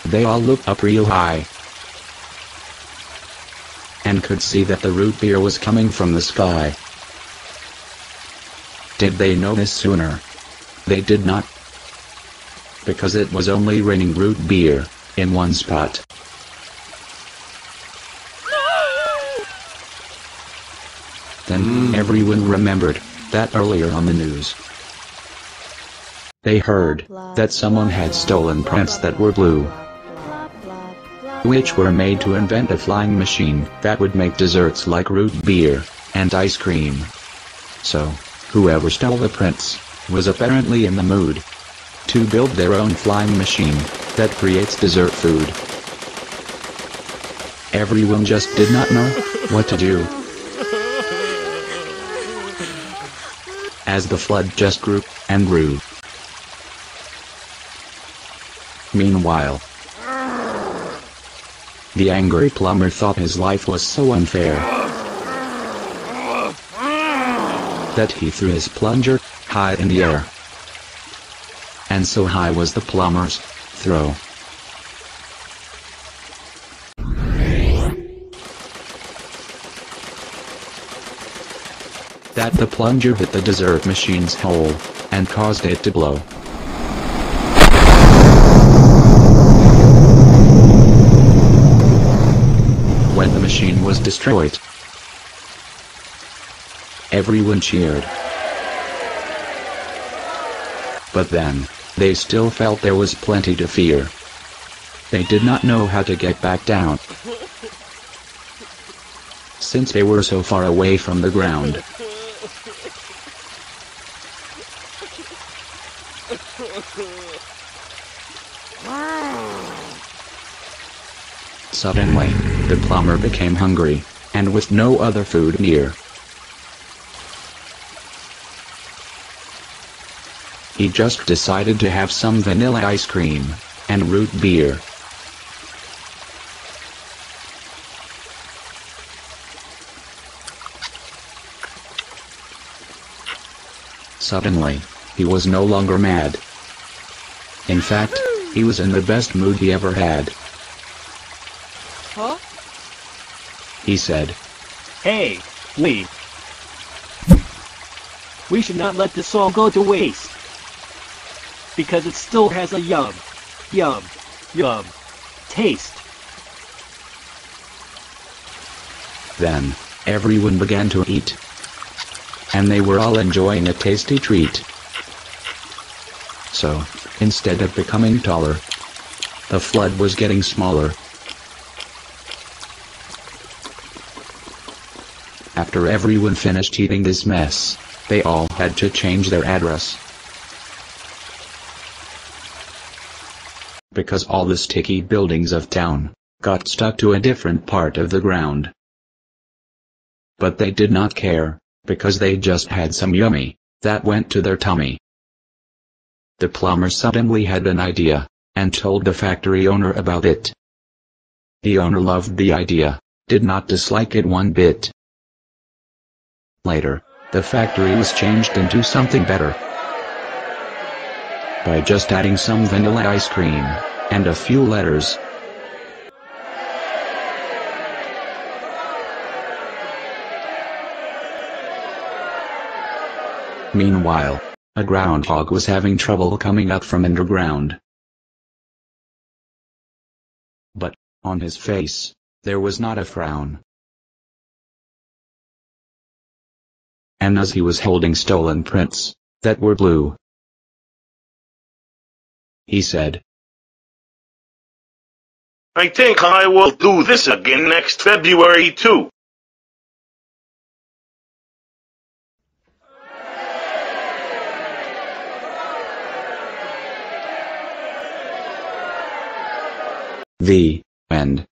They all looked up real high and could see that the root beer was coming from the sky. Did they notice sooner? They did not, because it was only raining root beer in one spot. Then everyone remembered that earlier on the news they heard that someone had stolen prints that were blue, which were made to invent a flying machine that would make desserts like root beer and ice cream. So, whoever stole the prints was apparently in the mood to build their own flying machine that creates dessert food. Everyone just did not know what to do, as the flood just grew and grew. Meanwhile, the angry plumber thought his life was so unfair that he threw his plunger high in the air. And so high was the plumber's throw that the plunger hit the dessert machine's hole and caused it to blow. When the machine was destroyed, everyone cheered. But then, they still felt there was plenty to fear. They did not know how to get back down, since they were so far away from the ground. Suddenly, the plumber became hungry, and with no other food near, he just decided to have some vanilla ice cream and root beer. Suddenly, he was no longer mad. In fact, he was in the best mood he ever had. Huh? He said, "Hey, Lee. We should not let this all go to waste, because it still has a yum taste." Then, everyone began to eat, and they were all enjoying a tasty treat. So, instead of becoming taller, the flood was getting smaller. After everyone finished eating this mess, they all had to change their address, because all the sticky buildings of town got stuck to a different part of the ground. But they did not care, because they just had some yummy that went to their tummy. The plumber suddenly had an idea, and told the factory owner about it. The owner loved the idea, did not dislike it one bit. Later, the factory was changed into something better, by just adding some vanilla ice cream and a few letters. Meanwhile, a groundhog was having trouble coming up from underground. But, on his face, there was not a frown. And as he was holding stolen prints that were blue, he said, "I think I will do this again next February too." The end.